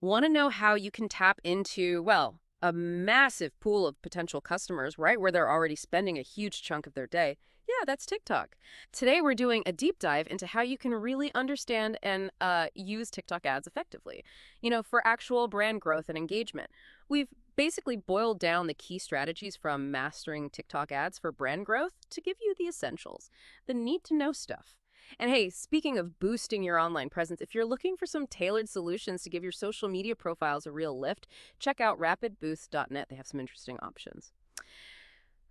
Want to know how you can tap into, well, a massive pool of potential customers, right? Where they're already spending a huge chunk of their day. Yeah, that's TikTok. Today, we're doing a deep dive into how you can really understand and use TikTok ads effectively, for actual brand growth and engagement. We've basically boiled down the key strategies from mastering TikTok ads for brand growth to give you the essentials, the need to know stuff. And hey, speaking of boosting your online presence, if you're looking for some tailored solutions to give your social media profiles a real lift, check out rapidboost.net. They have some interesting options.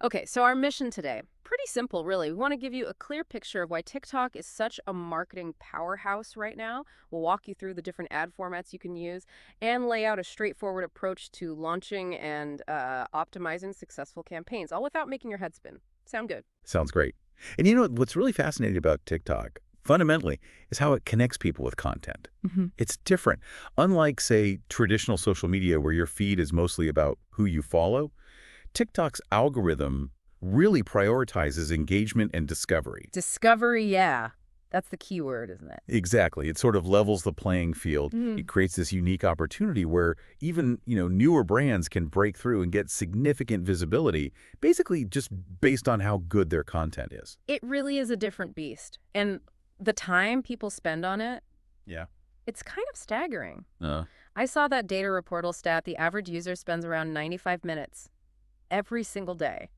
Okay, so our mission today, pretty simple, really. We want to give you a clear picture of why TikTok is such a marketing powerhouse right now. We'll walk you through the different ad formats you can use and lay out a straightforward approach to launching and optimizing successful campaigns, all without making your head spin. Sound good? Sounds great. And what's really fascinating about TikTok, fundamentally, is how it connects people with content. It's different. Unlike, say, traditional social media where your feed is mostly about who you follow, TikTok's algorithm really prioritizes engagement and discovery. Discovery, yeah. That's the key word, isn't it? Exactly. It sort of levels the playing field. It creates this unique opportunity where even, newer brands can break through and get significant visibility, basically just based on how good their content is. It really is a different beast. And the time people spend on it, Yeah. it's kind of staggering. Uh, I saw that Data Reportal stat. The average user spends around 95 minutes every single day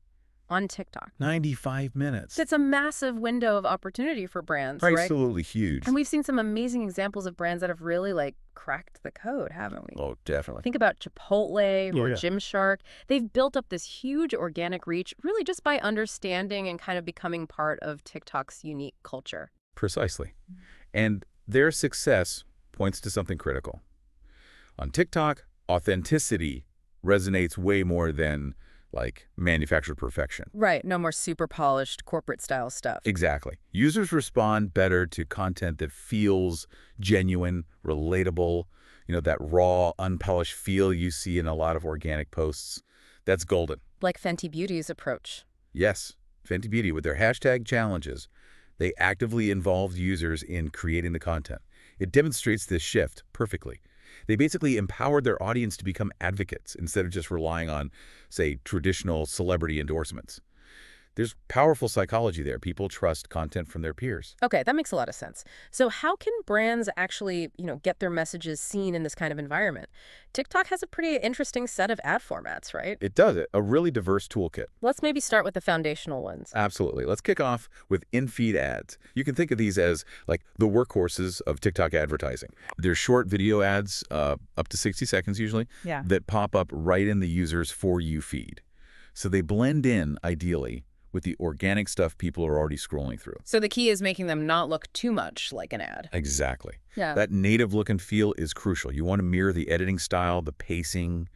on TikTok. 95 minutes. That's a massive window of opportunity for brands, right? Absolutely huge. And we've seen some amazing examples of brands that have really, cracked the code, haven't we? Oh, definitely. Think about Chipotle or Yeah. Gymshark. They've built up this huge organic reach really just by understanding and kind of becoming part of TikTok's unique culture. Precisely. And their success points to something critical. On TikTok, authenticity resonates way more than manufactured perfection. Right. No more super polished corporate style stuff. Exactly. Users respond better to content that feels genuine, relatable, that raw, unpolished feel you see in a lot of organic posts. That's golden. Like Fenty Beauty's approach. Yes, Fenty Beauty, with their hashtag challenges, they actively involved users in creating the content. It demonstrates this shift perfectly. They basically empowered their audience to become advocates instead of just relying on, say, traditional celebrity endorsements. There's powerful psychology there. People trust content from their peers. Okay, that makes a lot of sense. So how can brands actually, get their messages seen in this kind of environment? TikTok has a pretty interesting set of ad formats, right? It does it. A really diverse toolkit. Let's maybe start with the foundational ones. Absolutely. Let's kick off with in-feed ads. You can think of these as the workhorses of TikTok advertising. They're short video ads, up to 60 seconds usually, Yeah. that pop up right in the user's For You feed. So they blend in, ideally, with the organic stuff people are already scrolling through. So the key is making them not look too much like an ad. Exactly. Yeah. That native look and feel is crucial. You want to mirror the editing style, the pacing,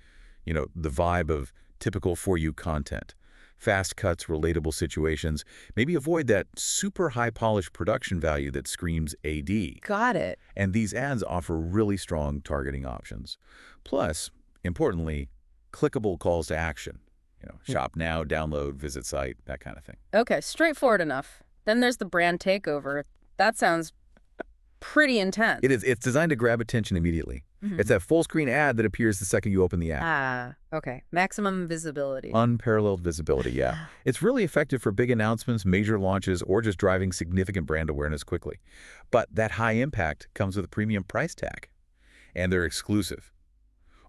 the vibe of typical For You content. Fast cuts, relatable situations. Maybe avoid that super high-polished production value that screams AD. Got it. And these ads offer really strong targeting options. Plus, importantly, clickable calls to action. Shop now, download, visit site, that kind of thing. Okay, straightforward enough. Then there's the brand takeover. That sounds pretty intense. It is. It's designed to grab attention immediately. It's that full-screen ad that appears the second you open the app. Okay. Maximum visibility. Unparalleled visibility, yeah. It's really effective for big announcements, major launches, or just driving significant brand awareness quickly. But that high impact comes with a premium price tag. And they're exclusive.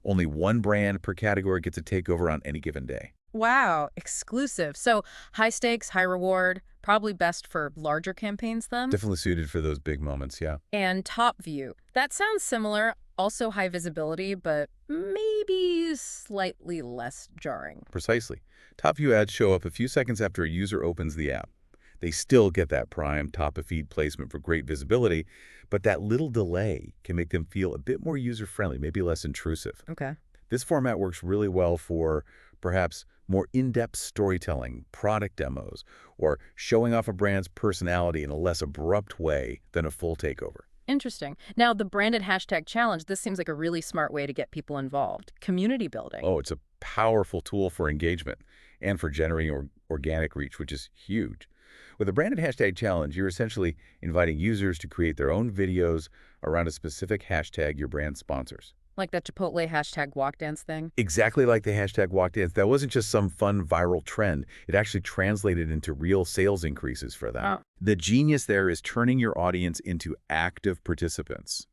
Only one brand per category gets a takeover on any given day. Wow, exclusive. So high stakes, high reward, probably best for larger campaigns then. Definitely suited for those big moments, yeah. And top view. That sounds similar. Also high visibility, but maybe slightly less jarring. Precisely. Top view ads show up a few seconds after a user opens the app. They still get that prime top-of-feed placement for great visibility, but that little delay can make them feel a bit more user-friendly, maybe less intrusive. Okay. This format works really well for perhaps more in-depth storytelling, product demos, or showing off a brand's personality in a less abrupt way than a full takeover. Interesting. Now, the branded hashtag challenge, this seems like a really smart way to get people involved. Community building. Oh, it's a powerful tool for engagement and for generating organic reach, which is huge. With a branded hashtag challenge, you're essentially inviting users to create their own videos around a specific hashtag your brand sponsors. Like that Chipotle hashtag walk dance thing? Exactly like the hashtag walk dance. That wasn't just some fun viral trend. It actually translated into real sales increases for them. Oh. The genius there is turning your audience into active participants,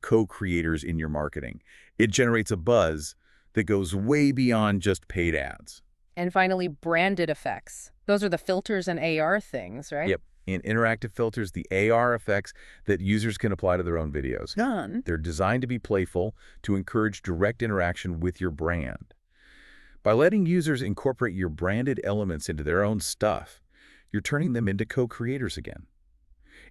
co-creators in your marketing. It generates a buzz that goes way beyond just paid ads. And finally, branded effects. Those are the filters and AR things, right? Yep. In interactive filters, the AR effects that users can apply to their own videos. Done. They're designed to be playful, to encourage direct interaction with your brand. By letting users incorporate your branded elements into their own stuff, you're turning them into co-creators again.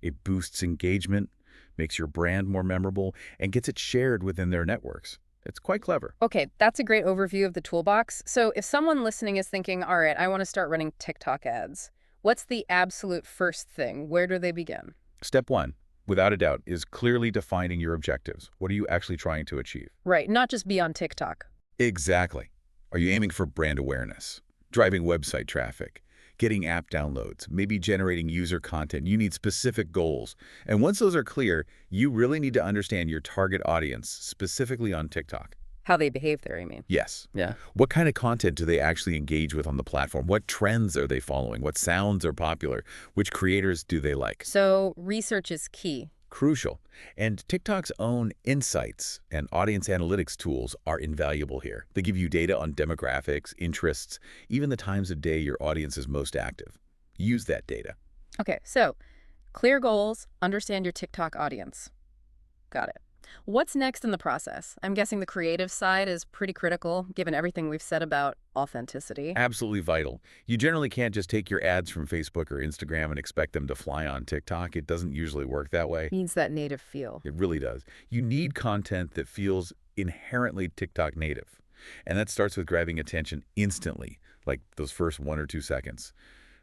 It boosts engagement, makes your brand more memorable, and gets it shared within their networks. It's quite clever. Okay, that's a great overview of the toolbox. So if someone listening is thinking, all right, I want to start running TikTok ads, what's the absolute first thing? Where do they begin? Step one, without a doubt, is clearly defining your objectives. What are you actually trying to achieve? Right, not just be on TikTok. Exactly. Are you aiming for brand awareness, driving website traffic, getting app downloads, maybe generating user content? You need specific goals. And once those are clear, you really need to understand your target audience, specifically on TikTok. How they behave there, I mean. Yes. Yeah. What kind of content do they actually engage with on the platform? What trends are they following? What sounds are popular? Which creators do they like? So research is key. Crucial. And TikTok's own insights and audience analytics tools are invaluable here. They give you data on demographics, interests, even the times of day your audience is most active. Use that data. Okay, so clear goals, understand your TikTok audience. Got it. What's next in the process? I'm guessing the creative side is pretty critical, given everything we've said about authenticity. Absolutely vital. You generally can't just take your ads from Facebook or Instagram and expect them to fly on TikTok. It doesn't usually work that way. Needs that native feel. It really does. You need content that feels inherently TikTok native. And that starts with grabbing attention instantly, like those first 1 or 2 seconds.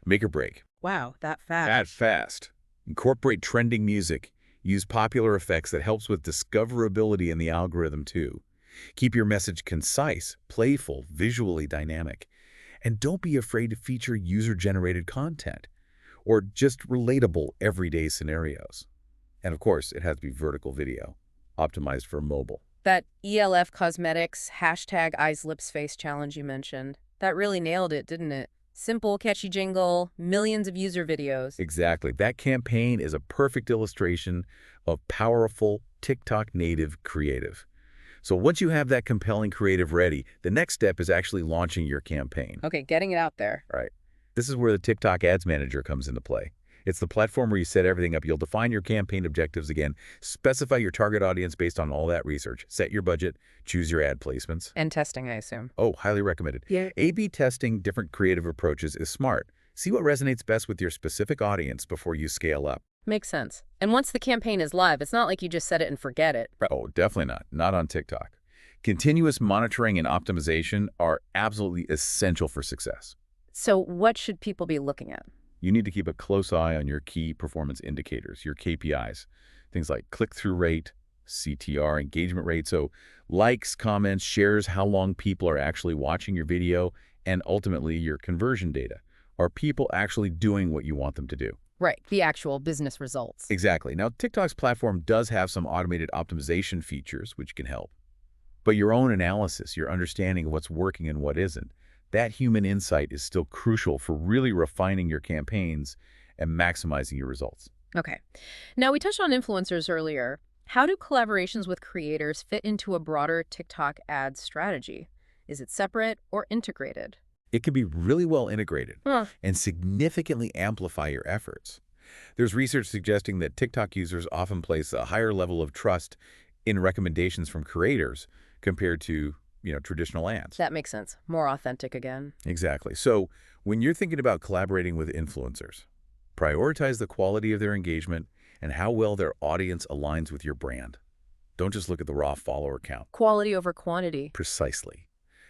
Make or break. Wow, that fast. That fast. Incorporate trending music. Use popular effects that helps with discoverability in the algorithm too. Keep your message concise, playful, visually dynamic. And don't be afraid to feature user-generated content or just relatable everyday scenarios. And of course, it has to be vertical video, optimized for mobile. That ELF Cosmetics hashtag eyes, lips, face challenge you mentioned, that really nailed it, didn't it? Simple, catchy jingle, millions of user videos. Exactly. That campaign is a perfect illustration of powerful TikTok native creative. So once you have that compelling creative ready, the next step is actually launching your campaign. Okay, getting it out there. Right. This is where the TikTok Ads Manager comes into play. It's the platform where you set everything up. You'll define your campaign objectives again, specify your target audience based on all that research, set your budget, choose your ad placements. And testing, I assume. Oh, highly recommended. Yeah. A/B testing different creative approaches is smart. See what resonates best with your specific audience before you scale up. Makes sense. And once the campaign is live, it's not like you just set it and forget it. Oh, definitely not. Not on TikTok. Continuous monitoring and optimization are absolutely essential for success. So what should people be looking at? You need to keep a close eye on your key performance indicators, your KPIs, things like click-through rate, CTR, engagement rate. So likes, comments, shares, how long people are actually watching your video, and ultimately your conversion data. Are people actually doing what you want them to do? Right, the actual business results. Exactly. Now, TikTok's platform does have some automated optimization features, which can help. But your own analysis, your understanding of what's working and what isn't, that human insight is still crucial for really refining your campaigns and maximizing your results. Okay. Now, we touched on influencers earlier. How do collaborations with creators fit into a broader TikTok ad strategy? Is it separate or integrated? It can be really well integrated Huh. and significantly amplify your efforts. There's research suggesting that TikTok users often place a higher level of trust in recommendations from creators compared to traditional ads. That makes sense. More authentic again. Exactly. So when you're thinking about collaborating with influencers, prioritize the quality of their engagement and how well their audience aligns with your brand. Don't just look at the raw follower count. Quality over quantity. Precisely.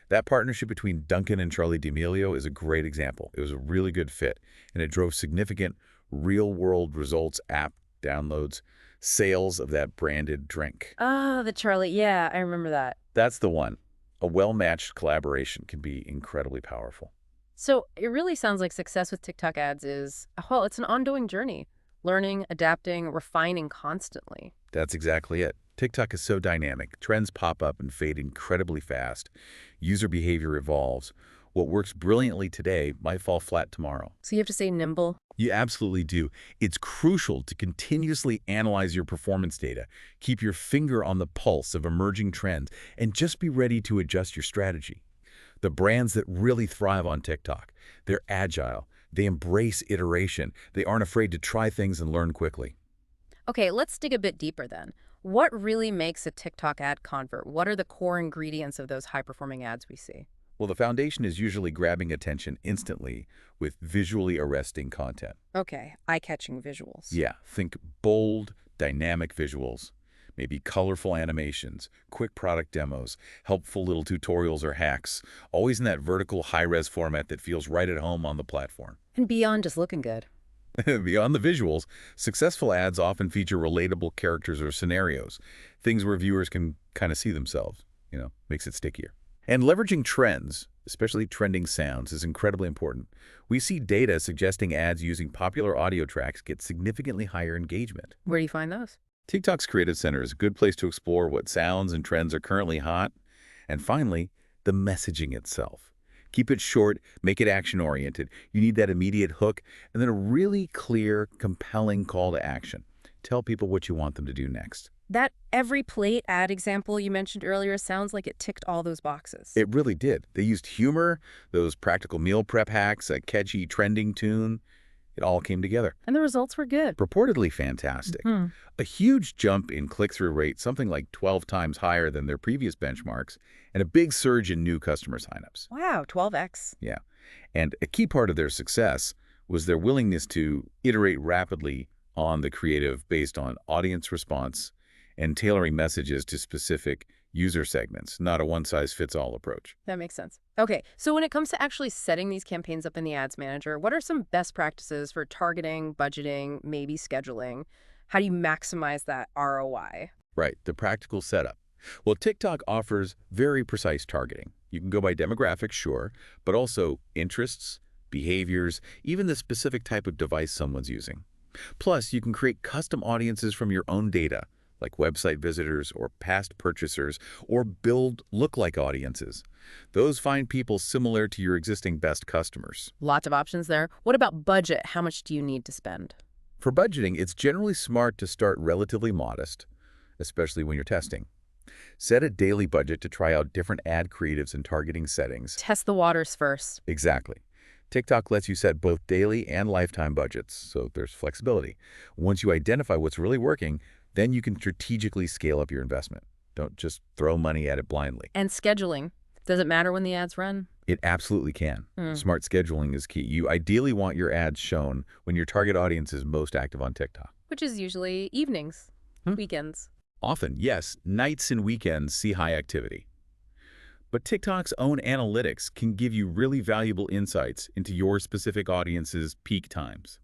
That partnership between Dunkin' and Charli D'Amelio is a great example. It was a really good fit, and it drove significant real-world results, app downloads, sales of that branded drink. Ah, the Charli. Yeah, I remember that. That's the one. A well-matched collaboration can be incredibly powerful. So it really sounds like success with TikTok ads is, well, it's an ongoing journey. Learning, adapting, refining constantly. That's exactly it. TikTok is so dynamic. Trends pop up and fade incredibly fast. User behavior evolves. What works brilliantly today might fall flat tomorrow. So you have to stay nimble. You absolutely do. It's crucial to continuously analyze your performance data, keep your finger on the pulse of emerging trends, and just be ready to adjust your strategy. The brands that really thrive on TikTok, they're agile, they embrace iteration, they aren't afraid to try things and learn quickly. Okay, let's dig a bit deeper then. What really makes a TikTok ad convert? What are the core ingredients of those high-performing ads we see? Well, the foundation is usually grabbing attention instantly with visually arresting content. Okay, eye-catching visuals. Yeah, think bold, dynamic visuals, maybe colorful animations, quick product demos, helpful little tutorials or hacks, always in that vertical high-res format that feels right at home on the platform. And beyond just looking good. Beyond the visuals, successful ads often feature relatable characters or scenarios, things where viewers can kind of see themselves, makes it stickier. And leveraging trends, especially trending sounds, is incredibly important. We see data suggesting ads using popular audio tracks get significantly higher engagement. Where do you find those? TikTok's Creative Center is a good place to explore what sounds and trends are currently hot. And finally, the messaging itself. Keep it short, make it action-oriented. You need that immediate hook, and then a really clear, compelling call to action. Tell people what you want them to do next. That every plate ad example you mentioned earlier sounds like it ticked all those boxes. It really did. They used humor, those practical meal prep hacks, a catchy trending tune. It all came together. And the results were good. Purportedly fantastic. A huge jump in click-through rate, something like 12 times higher than their previous benchmarks, and a big surge in new customer signups. Wow, 12x. Yeah. And a key part of their success was their willingness to iterate rapidly on the creative based on audience response and tailoring messages to specific user segments, not a one-size-fits-all approach. That makes sense. Okay, so when it comes to actually setting these campaigns up in the Ads Manager, what are some best practices for targeting, budgeting, maybe scheduling? How do you maximize that ROI? Right, the practical setup. Well, TikTok offers very precise targeting. You can go by demographics, sure, but also interests, behaviors, even the specific type of device someone's using. Plus, you can create custom audiences from your own data, like website visitors or past purchasers, or build look-like audiences. Those find people similar to your existing best customers. Lots of options there. What about budget? How much do you need to spend? For budgeting, it's generally smart to start relatively modest, especially when you're testing. Set a daily budget to try out different ad creatives and targeting settings. Test the waters first. Exactly. TikTok lets you set both daily and lifetime budgets, so there's flexibility. Once you identify what's really working, then you can strategically scale up your investment. Don't just throw money at it blindly. And scheduling. Does it matter when the ads run? It absolutely can. Smart scheduling is key. You ideally want your ads shown when your target audience is most active on TikTok. Which is usually evenings, weekends. Often, yes, nights and weekends see high activity. But TikTok's own analytics can give you really valuable insights into your specific audience's peak times.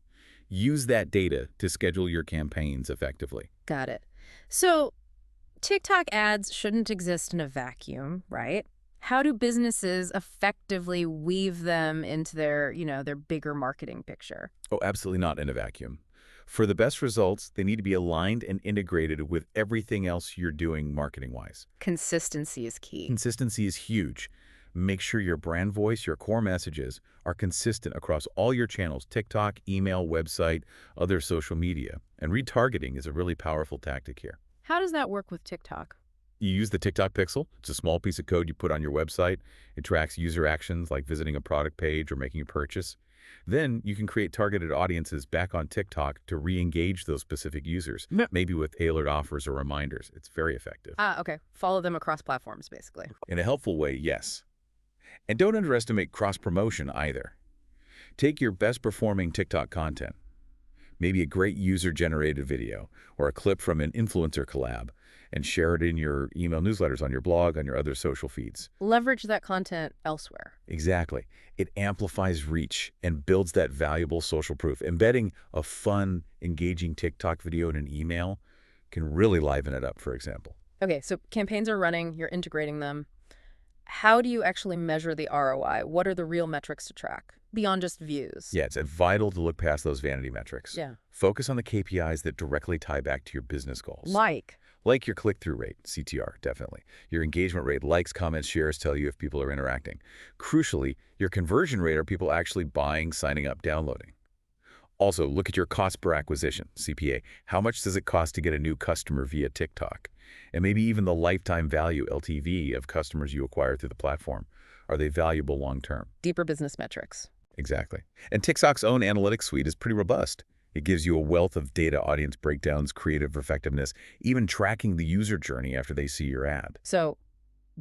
Use that data to schedule your campaigns effectively. Got it. So TikTok ads shouldn't exist in a vacuum, right? How do businesses effectively weave them into their, their bigger marketing picture? Oh, absolutely not in a vacuum. For the best results, they need to be aligned and integrated with everything else you're doing marketing-wise. Consistency is key. Consistency is huge. Make sure your brand voice, your core messages, are consistent across all your channels, TikTok, email, website, other social media. And retargeting is a really powerful tactic here. How does that work with TikTok? You use the TikTok Pixel. It's a small piece of code you put on your website. It tracks user actions like visiting a product page or making a purchase. Then you can create targeted audiences back on TikTok to re-engage those specific users, maybe with tailored offers or reminders. It's very effective. Okay. Follow them across platforms, basically. In a helpful way, yes. And don't underestimate cross-promotion either. Take your best-performing TikTok content, maybe a great user-generated video or a clip from an influencer collab, and share it in your email newsletters, on your blog, on your other social feeds. Leverage that content elsewhere. Exactly. It amplifies reach and builds that valuable social proof. Embedding a fun, engaging TikTok video in an email can really liven it up, for example. Okay, so campaigns are running, you're integrating them. How do you actually measure the ROI? What are the real metrics to track beyond just views? Yeah, it's vital to look past those vanity metrics. Yeah. Focus on the KPIs that directly tie back to your business goals. Like your click-through rate, CTR, definitely. Your engagement rate, likes, comments, shares tell you if people are interacting. Crucially, your conversion rate, are people actually buying, signing up, downloading. Also, look at your cost per acquisition, CPA. How much does it cost to get a new customer via TikTok? And maybe even the lifetime value, LTV, of customers you acquire through the platform. Are they valuable long-term? Deeper business metrics. Exactly. And TikTok's own analytics suite is pretty robust. It gives you a wealth of data, audience breakdowns, creative effectiveness, even tracking the user journey after they see your ad. So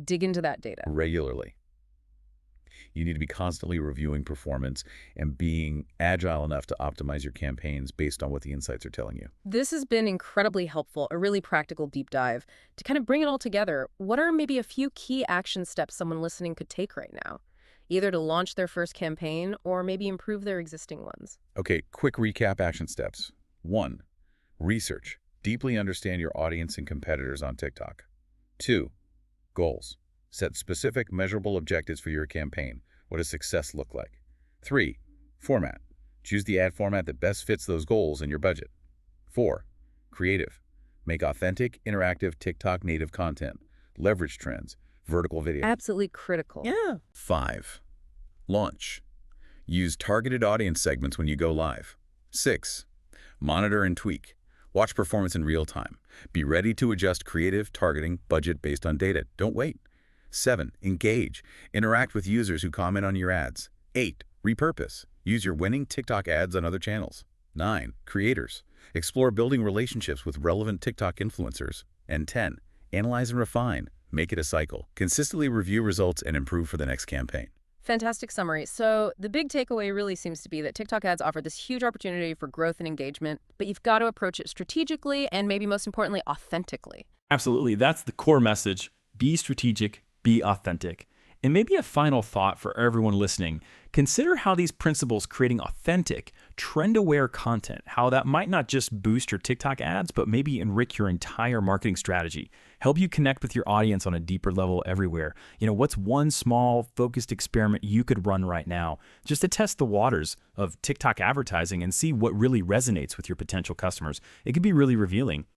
dig into that data. Regularly. You need to be constantly reviewing performance and being agile enough to optimize your campaigns based on what the insights are telling you. This has been incredibly helpful, a really practical deep dive. To kind of bring it all together, what are maybe a few key action steps someone listening could take right now? Either to launch their first campaign or maybe improve their existing ones. Okay, quick recap action steps. 1. Research. Deeply understand your audience and competitors on TikTok. 2. Goals. Set specific, measurable objectives for your campaign. What does success look like? 3. Format. Choose the ad format that best fits those goals and your budget. 4. Creative. Make authentic, interactive TikTok native content. Leverage trends. Vertical video. Absolutely critical. Yeah. 5. Launch. Use targeted audience segments when you go live. 6. Monitor and tweak. Watch performance in real time. Be ready to adjust creative, targeting, budget based on data. Don't wait. 7. Engage. Interact with users who comment on your ads. 8. Repurpose. Use your winning TikTok ads on other channels. 9. Creators. Explore building relationships with relevant TikTok influencers. And 10. Analyze and refine. Make it a cycle. Consistently review results and improve for the next campaign. Fantastic summary. So the big takeaway really seems to be that TikTok ads offer this huge opportunity for growth and engagement, but you've got to approach it strategically and maybe most importantly, authentically. Absolutely. That's the core message. Be strategic, be authentic. And maybe a final thought for everyone listening. Consider how these principles creating authentic, trend-aware content, how that might not just boost your TikTok ads, but maybe enrich your entire marketing strategy, help you connect with your audience on a deeper level everywhere. What's one small, focused experiment you could run right now just to test the waters of TikTok advertising and see what really resonates with your potential customers? It could be really revealing.